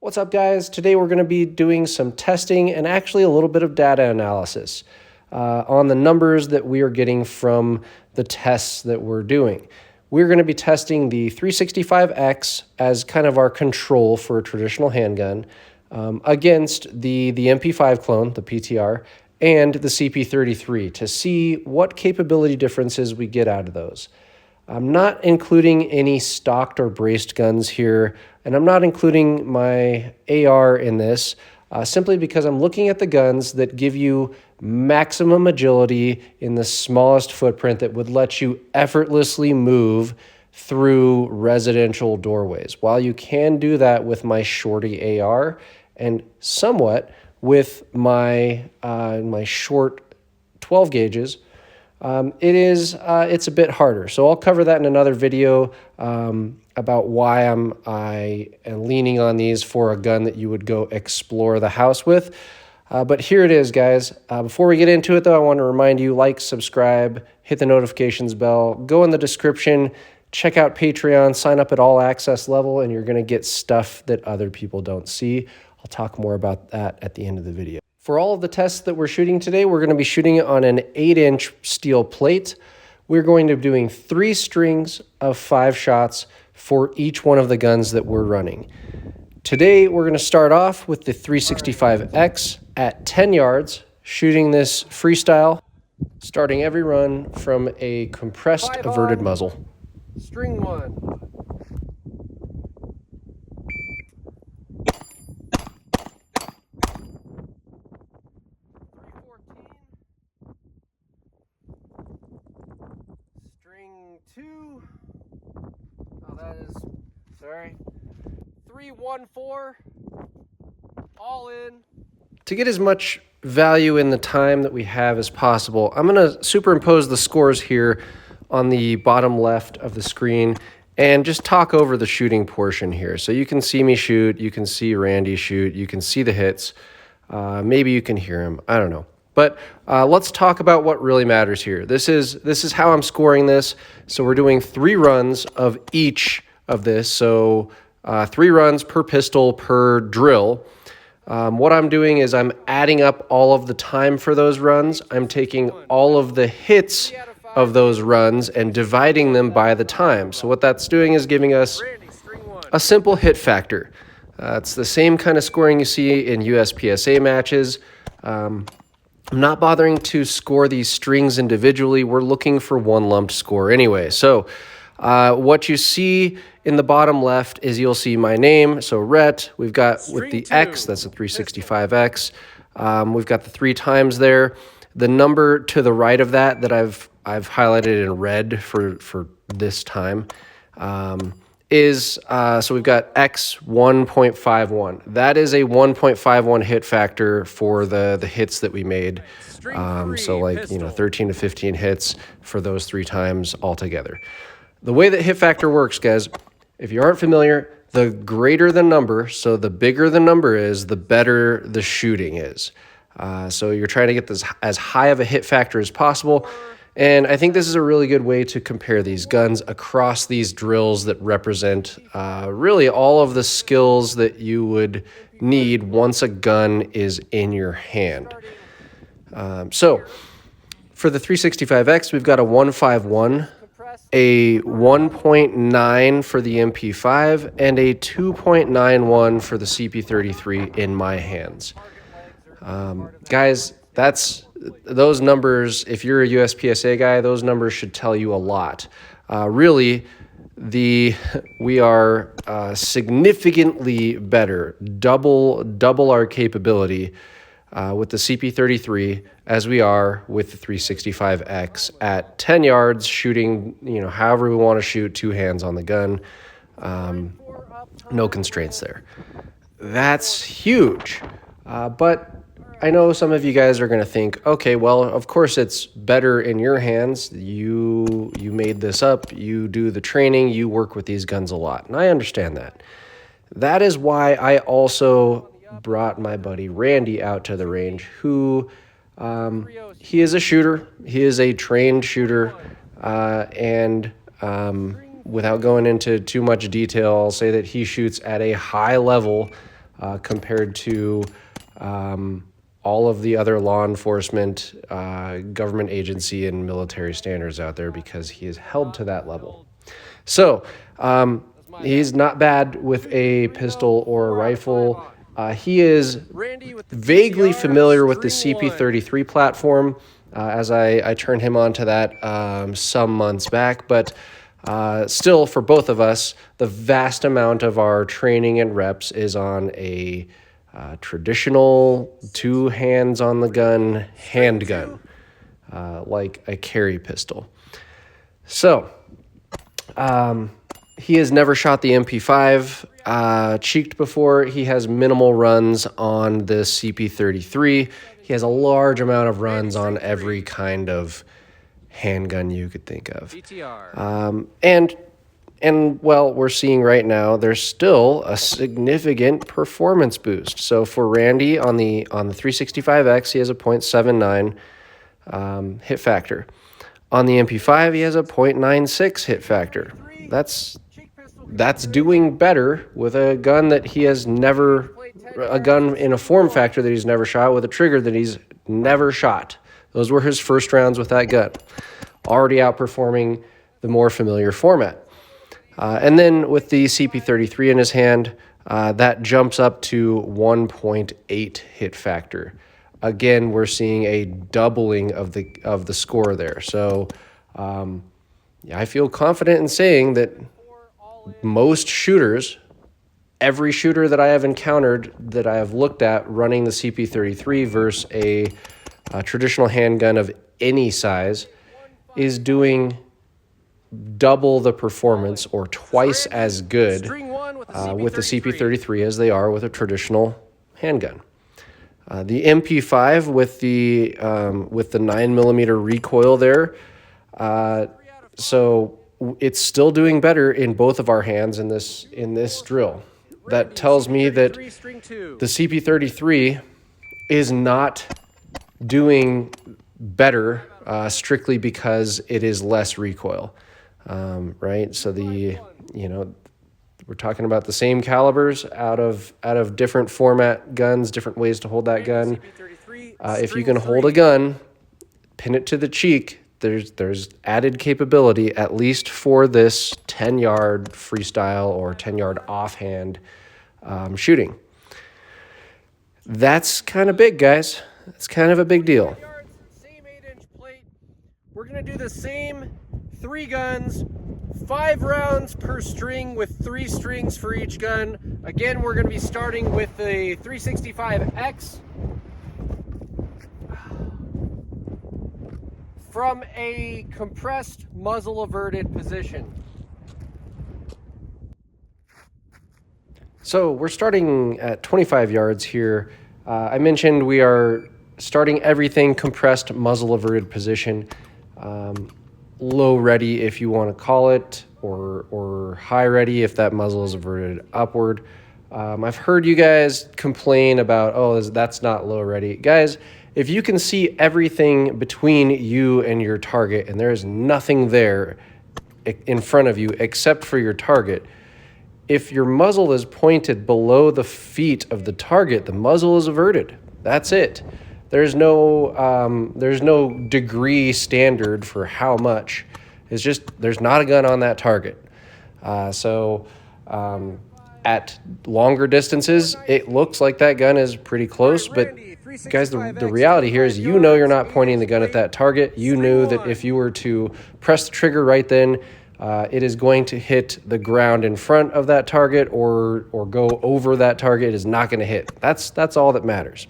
What's up, guys? Today we're going to be doing some testing and actually a little bit of data analysis on the numbers that we are getting from the tests that we're doing. We're going to be testing the 365X as kind of our control for a traditional handgun against the MP5 clone, the PTR, and the CP33 to see what capability differences we get out of those. I'm not including any stocked or braced guns here, and I'm not including my AR in this, simply because I'm looking at the guns that give you maximum agility in the smallest footprint that would let you effortlessly move through residential doorways. While you can do that with my shorty AR and somewhat with my my short 12 gauges, it's a bit harder. So I'll cover that in another video about why I am leaning on these for a gun that you would go explore the house with. But here it is, guys. Before we get into it, though, I want to remind you, like, subscribe, hit the notifications bell, go in the description, check out Patreon, sign up at all access level, and you're going to get stuff that other people don't see. I'll talk more about that at the end of the video. For all of the tests that we're shooting today, we're going to be shooting it on an 8-inch steel plate. We're going to be doing 3 strings of 5 shots for each one of the guns that we're running. Today, we're going to start off with the 365X at 10 yards, shooting this freestyle, starting every run from a compressed averted muzzle. String 1. String 2. Oh, that is, sorry. 314. All in. To get as much value in the time that we have as possible, I'm going to superimpose the scores here on the bottom left of the screen and just talk over the shooting portion here. So you can see me shoot, you can see Randy shoot, you can see the hits. Maybe you can hear him. I don't know. But let's talk about what really matters here. This is how I'm scoring this. So we're doing 3 runs of each of this. So 3 runs per pistol per drill. What I'm doing is I'm adding up all of the time for those runs. I'm taking all of the hits of those runs and dividing them by the time. So what that's doing is giving us a simple hit factor. It's the same kind of scoring you see in USPSA matches. I'm not bothering to score these strings individually. We're looking for one lumped score anyway. So what you see in the bottom left is you'll see my name. So Rhett, we've got with the X, that's a 365X. We've got the 3 times there. The number to the right of that I've highlighted in red for this time is, so we've got X 1.51. That is a 1.51 hit factor for the hits that we made. So like, 13 to 15 hits for those 3 times altogether. The way that hit factor works, guys, if you aren't familiar, the greater the number, so the bigger the number is, the better the shooting is. So you're trying to get this as high of a hit factor as possible. And I think this is a really good way to compare these guns across these drills that represent really all of the skills that you would need once a gun is in your hand. So for the 365X, we've got a 151, a 1.9 for the MP5, and a 2.91 for the CP33 in my hands. Guys, those numbers, if you're a USPSA guy, those numbers should tell you a lot. Really, we are significantly better, double our capability with the CP33 as we are with the 365X at 10 yards, shooting, however we want to shoot, 2 hands on the gun. No constraints there. That's huge. But I know some of you guys are going to think, okay, well, of course it's better in your hands. You made this up. You do the training. You work with these guns a lot. And I understand that. That is why I also brought my buddy Randy out to the range, who he is a shooter. He is a trained shooter. And without going into too much detail, I'll say that he shoots at a high level compared to all of the other law enforcement, government agency, and military standards out there, because he is held to that level. So he's not bad with a pistol or a rifle. He is vaguely familiar with the CP33 platform, as I turned him onto that some months back. But still, for both of us, the vast amount of our training and reps is on a traditional 2 hands on the gun handgun, like a carry pistol. So he has never shot the MP5 cheeked before. He has minimal runs on the CP33. He has a large amount of runs on every kind of handgun you could think of. And well, we're seeing right now there's still a significant performance boost. So for Randy on the 365X, he has a 0.79 hit factor. On the MP5, he has a 0.96 hit factor. That's doing better with a gun that he has never, a gun in a form factor that he's never shot, with a trigger that he's never shot. Those were his first rounds with that gun, already outperforming the more familiar format. And then with the CP33 in his hand, that jumps up to 1.8 hit factor. Again, we're seeing a doubling of the score there. So I feel confident in saying that most shooters, every shooter that I have encountered that I have looked at running the CP33 versus a traditional handgun of any size, is doing double the performance or twice as good with the CP33 as they are with a traditional handgun. The MP5 with the 9mm recoil there, so it's still doing better in both of our hands in this drill. That tells me that the CP33 is not doing better strictly because it is less recoil. Right? So we're talking about the same calibers out of different format guns, different ways to hold that gun. If you can hold a gun, pin it to the cheek, there's added capability, at least for this 10-yard freestyle or 10-yard offhand shooting. That's kind of big, guys. It's kind of a big deal. Same 8-inch plate. We're going to do the same 3 guns, 5 rounds per string with 3 strings for each gun. Again, we're going to be starting with the 365X from a compressed muzzle averted position. So we're starting at 25 yards here. I mentioned we are starting everything compressed muzzle averted position. Low ready, if you want to call it, or high ready if that muzzle is averted upward. I've heard you guys complain about, oh, that's not low ready. Guys, if you can see everything between you and your target and there is nothing there in front of you except for your target, if your muzzle is pointed below the feet of the target, the muzzle is averted. That's it. There's no degree standard for how much. It's just there's not a gun on that target. So at longer distances, it looks like that gun is pretty close. But guys, the reality here is you're not pointing the gun at that target. You knew that if you were to press the trigger right then, it is going to hit the ground in front of that target or go over that target. It is not going to hit. That's all that matters.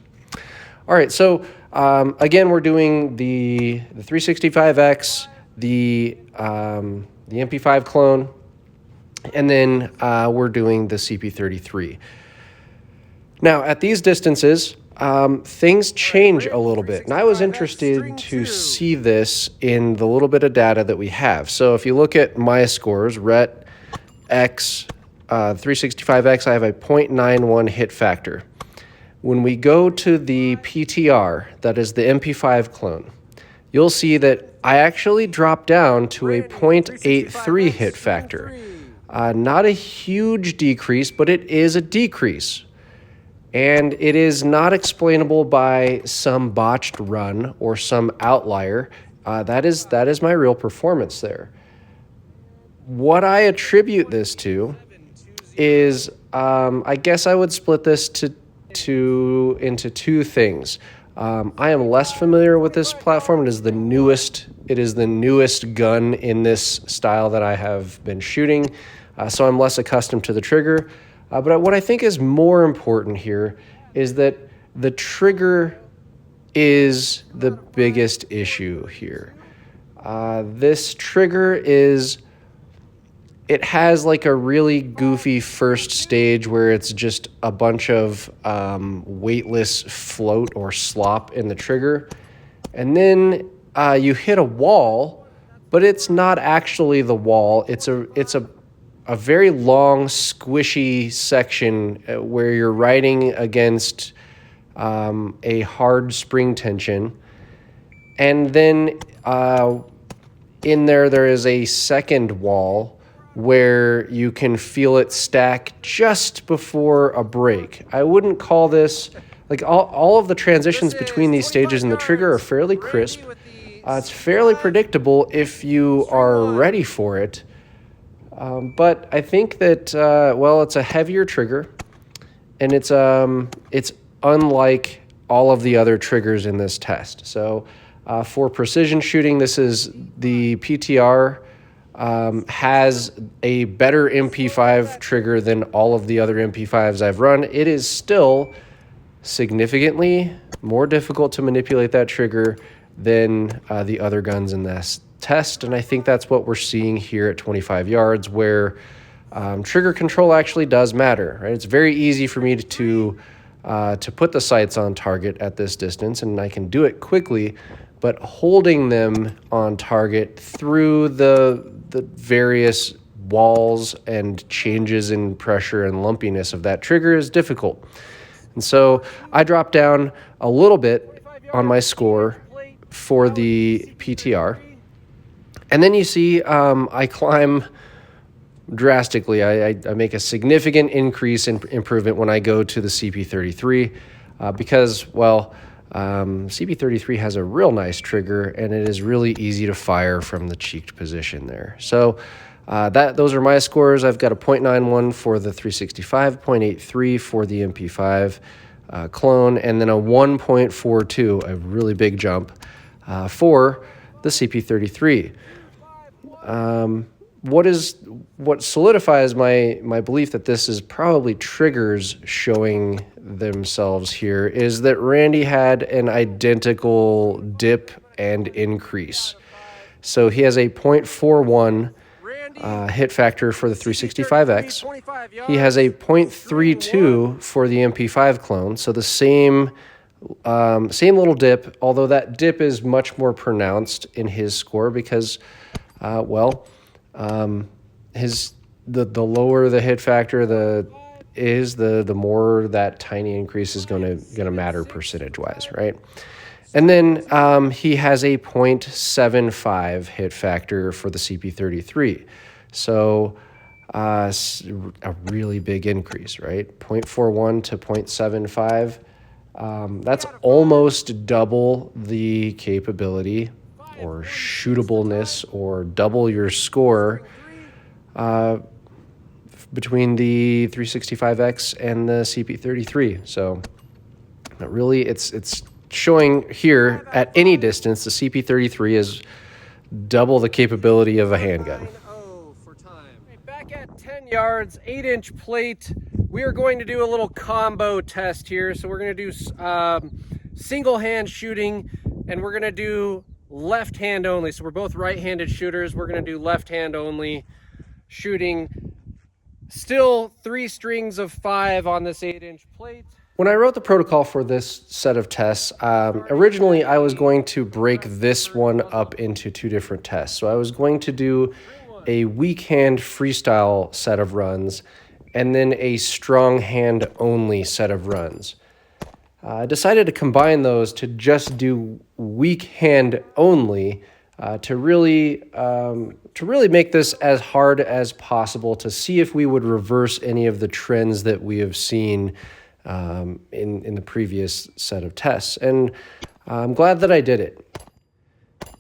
All right, so again, we're doing the 365X, the MP5 clone, and then we're doing the CP33. Now, at these distances, things change a little bit, and I was interested to see this in the little bit of data that we have. So if you look at my scores, RET X, 365X, I have a 0.91 hit factor. When we go to the PTR, that is the MP5 clone, you'll see that I actually dropped down to a 0.83 hit factor. Not a huge decrease, but it is a decrease. And it is not explainable by some botched run or some outlier. That is my real performance there. What I attribute this to is, I guess I would split this into two things. I am less familiar with this platform. It is the newest gun in this style that I have been shooting, so I'm less accustomed to the trigger. But what I think is more important here is that the trigger is the biggest issue here. This trigger it has like a really goofy first stage where it's just a bunch of weightless float or slop in the trigger. And then you hit a wall, but it's not actually the wall. It's a very long, squishy section where you're riding against a hard spring tension. And then in there is a second wall where you can feel it stack just before a break. I wouldn't call this, like all of the transitions between these stages in the trigger are fairly crisp. It's fairly predictable if you are ready for it. But I think that, it's a heavier trigger, and it's unlike all of the other triggers in this test. So for precision shooting, this is the PTR has a better MP5 trigger than all of the other MP5s I've run. It is still significantly more difficult to manipulate that trigger than the other guns in this test, and I think that's what we're seeing here at 25 yards, where trigger control actually does matter, right? It's very easy for me to put the sights on target at this distance, and I can do it quickly, but holding them on target through the various walls and changes in pressure and lumpiness of that trigger is difficult. And so I dropped down a little bit on my score for the PTR. And then you see I climb drastically. I make a significant increase in improvement when I go to the CP33 because, CP33 has a real nice trigger, and it is really easy to fire from the cheeked position there. So those are my scores. I've got a 0.91 for the 365, 0.83 for the MP5 clone, and then a 1.42, a really big jump for the CP33. What solidifies my belief that this is probably triggers showing themselves here is that Randy had an identical dip and increase. So he has a 0.41 hit factor for the 365X. He has a 0.32 for the MP5 clone. So the same little dip, although that dip is much more pronounced in his score because, the lower the hit factor the more that tiny increase is going to matter percentage wise, right? And then he has a 0.75 hit factor for the CP33, so a really big increase, right? 0.41 to 0.75. That's almost double the capability or shootableness, or double your score between the 365X and the CP33. So really it's showing here at any distance the CP33 is double the capability of a handgun. Back at 10 yards, 8-inch plate, we are going to do a little combo test here. So we're going to do single hand shooting, and we're going to do left hand only. So we're both right-handed shooters. We're going to do left hand only shooting. Still 3 strings of 5 on this 8-inch plate. When I wrote the protocol for this set of tests, originally I was going to break this one up into 2 different tests. So I was going to do a weak hand freestyle set of runs and then a strong hand only set of runs. I decided to combine those to just do weak hand only to really make this as hard as possible to see if we would reverse any of the trends that we have seen in the previous set of tests. And I'm glad that I did it.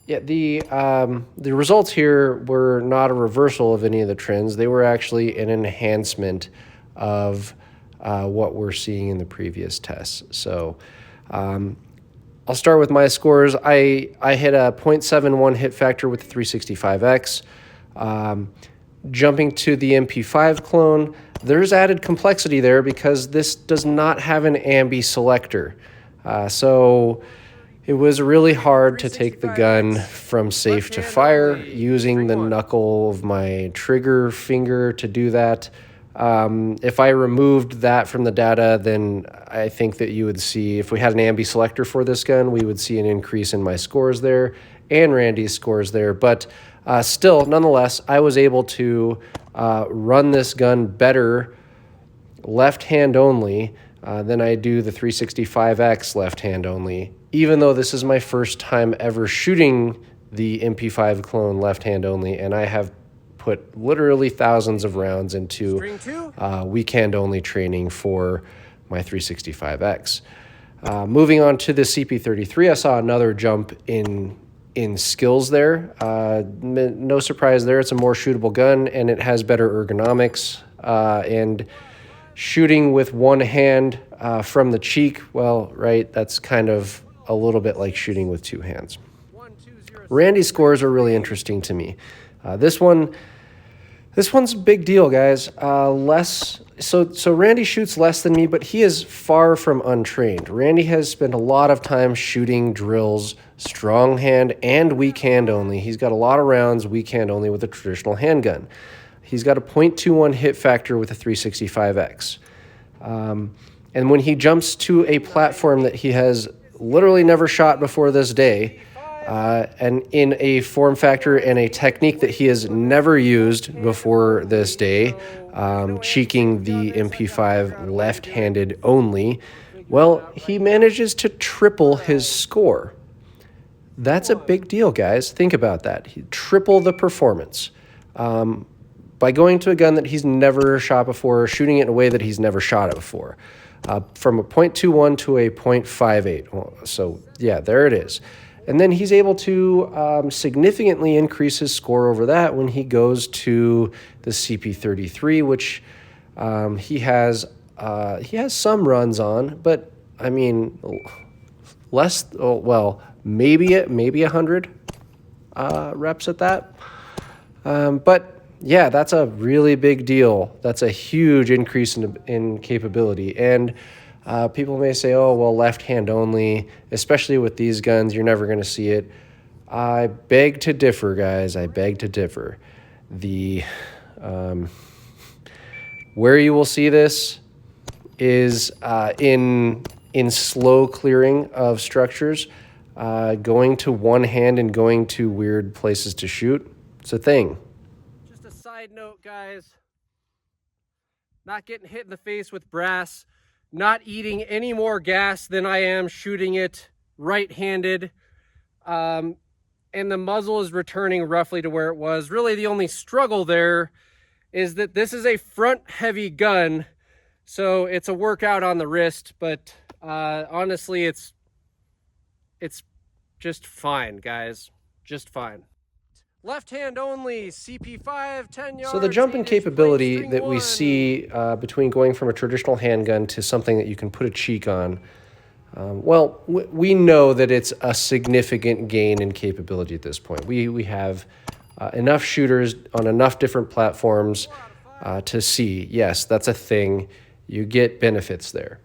Yeah, the results here were not a reversal of any of the trends. They were actually an enhancement of what we're seeing in the previous tests. So I'll start with my scores. I hit a 0.71 hit factor with the 365X. Jumping to the MP5 clone, there's added complexity there because this does not have an ambi selector. So it was really hard to take the gun from safe to fire using the knuckle of my trigger finger to do that. If I removed that from the data, then I think that you would see, if we had an ambi selector for this gun, we would see an increase in my scores there and Randy's scores there. But still, nonetheless, I was able to run this gun better left hand only than I do the 365X left hand only, even though this is my first time ever shooting the MP5 clone left hand only, and I have put literally thousands of rounds into weak hand only training for my 365X. Moving on to the CP33, I saw another jump in skills there. No surprise there. It's a more shootable gun, and it has better ergonomics. And shooting with one hand from the cheek, well, right, that's kind of a little bit like shooting with two hands. Randy's scores are really interesting to me. This one's a big deal, guys. So Randy shoots less than me, but he is far from untrained. Randy has spent a lot of time shooting drills, strong hand and weak hand only. He's got a lot of rounds weak hand only with a traditional handgun. He's got a 0.21 hit factor with a 365X. And when he jumps to a platform that he has literally never shot before this day, and in a form factor and a technique that he has never used before this day, cheeking the MP5 left-handed only, well, he manages to triple his score. That's a big deal, guys. Think about that. He triple the performance by going to a gun that he's never shot before, shooting it in a way that he's never shot it before, from a 0.21 to a 0.58. So, yeah, there it is. And then he's able to significantly increase his score over that when he goes to the CP33, which he has some runs on, but I mean less. Well, maybe 100 reps at that. But yeah, that's a really big deal. That's a huge increase in capability. And people may say, oh, well, left hand only, especially with these guns, you're never going to see it. I beg to differ, guys. I beg to differ. Where you will see this is in slow clearing of structures, going to one hand and going to weird places to shoot. It's a thing. Just a side note, guys. Not getting hit in the face with brass. Not eating any more gas than I am shooting it right-handed. And the muzzle is returning roughly to where it was. Really, the only struggle there is that this is a front-heavy gun, so it's a workout on the wrist, but honestly, it's just fine, guys. Just fine. Left hand only, CP5, 10 yards. So the jump in capability that we see between going from a traditional handgun to something that you can put a cheek on, well, we know that it's a significant gain in capability at this point. We have enough shooters on enough different platforms to see, yes, that's a thing. You get benefits there.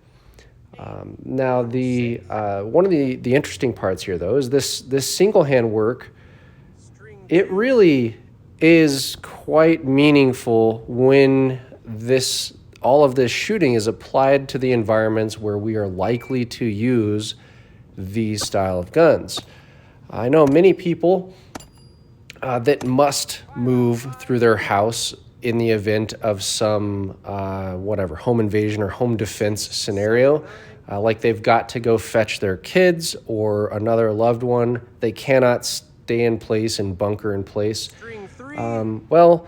Now, one of the interesting parts here, though, is this single hand work. It really is quite meaningful when all of this shooting is applied to the environments where we are likely to use these style of guns. I know many people that must move through their house in the event of some home invasion or home defense scenario, like they've got to go fetch their kids or another loved one. They cannot stay in place and bunker in place. Well,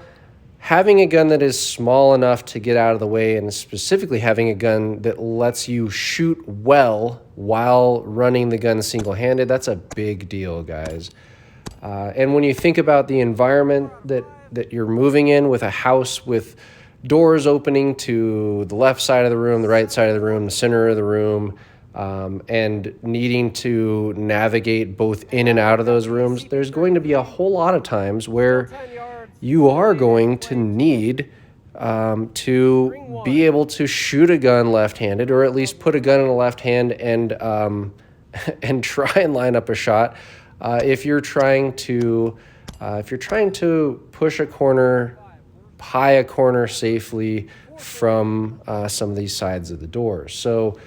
having a gun that is small enough to get out of the way, and specifically having a gun that lets you shoot well while running the gun single-handed, that's a big deal, guys. And when you think about the environment that you're moving in, with a house with doors opening to the left side of the room, the right side of the room, the center of the room, and needing to navigate both in and out of those rooms, there's going to be a whole lot of times where you are going to need to be able to shoot a gun left-handed, or at least put a gun in a left hand and and try and line up a shot if you're trying to push a corner, pie a corner safely from some of these sides of the door. So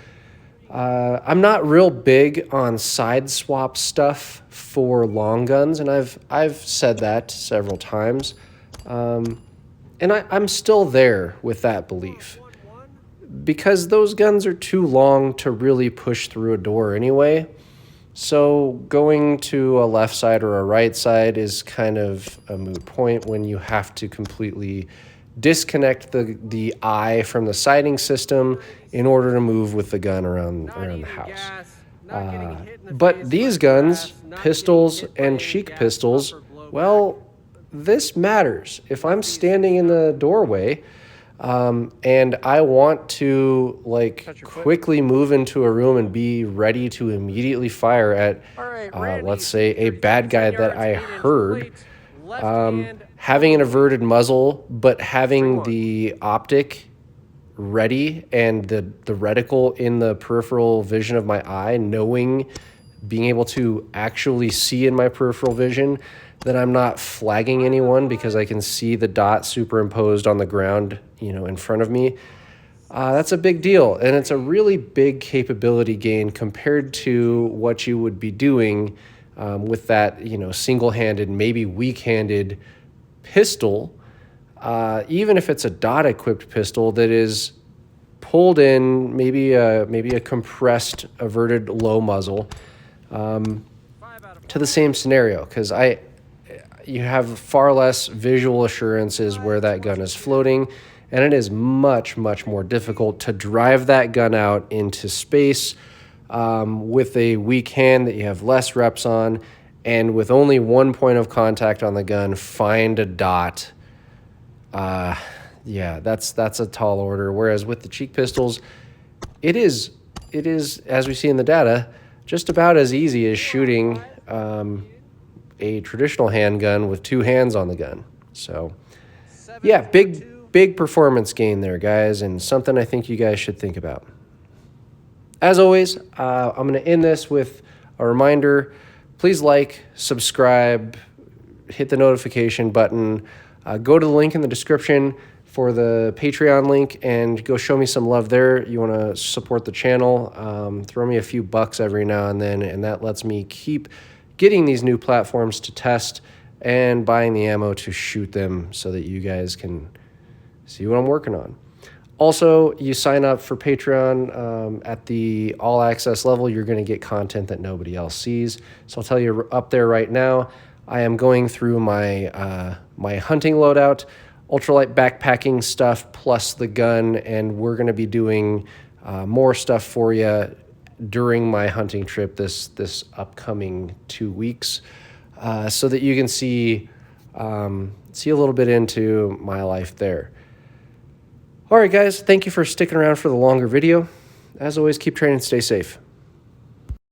I'm not real big on side swap stuff for long guns, and I've said that several times, and I'm still there with that belief, because those guns are too long to really push through a door anyway. So going to a left side or a right side is kind of a moot point when you have to completely disconnect the eye from the sighting system in order to move with the gun around the house. But these guns, pistols and cheek pistols, well, this matters. If I'm standing in the doorway and I want to quickly move into a room and be ready to immediately fire at, let's say, a bad guy that I heard, having an averted muzzle, but having the optic ready and the reticle in the peripheral vision of my eye, being able to actually see in my peripheral vision that I'm not flagging anyone because I can see the dot superimposed on the ground, in front of me. That's a big deal, and it's a really big capability gain compared to what you would be doing with that, single-handed, maybe weak-handed pistol, even if it's a dot-equipped pistol that is pulled in, maybe a compressed, averted low muzzle, to the same scenario, because you have far less visual assurances where that gun is floating, and it is much, much more difficult to drive that gun out into space with a weak hand that you have less reps on, and with only one point of contact on the gun, find a dot. Yeah, that's a tall order. Whereas with the cheek pistols, it is, as we see in the data, just about as easy as shooting a traditional handgun with two hands on the gun. So yeah, big performance gain there, guys, and something I think you guys should think about. As always, I'm going to end this with a reminder. Please like, subscribe, hit the notification button, go to the link in the description for the Patreon link and go show me some love there. You want to support the channel, throw me a few bucks every now and then, and that lets me keep getting these new platforms to test and buying the ammo to shoot them so that you guys can see what I'm working on. Also, you sign up for Patreon at the all access level, you're going to get content that nobody else sees. So I'll tell you up there right now, I am going through my my hunting loadout, ultralight backpacking stuff, plus the gun, and we're going to be doing more stuff for you during my hunting trip this upcoming 2 weeks, so that you can see a little bit into my life there. All right, guys, thank you for sticking around for the longer video. As always, keep training, stay safe.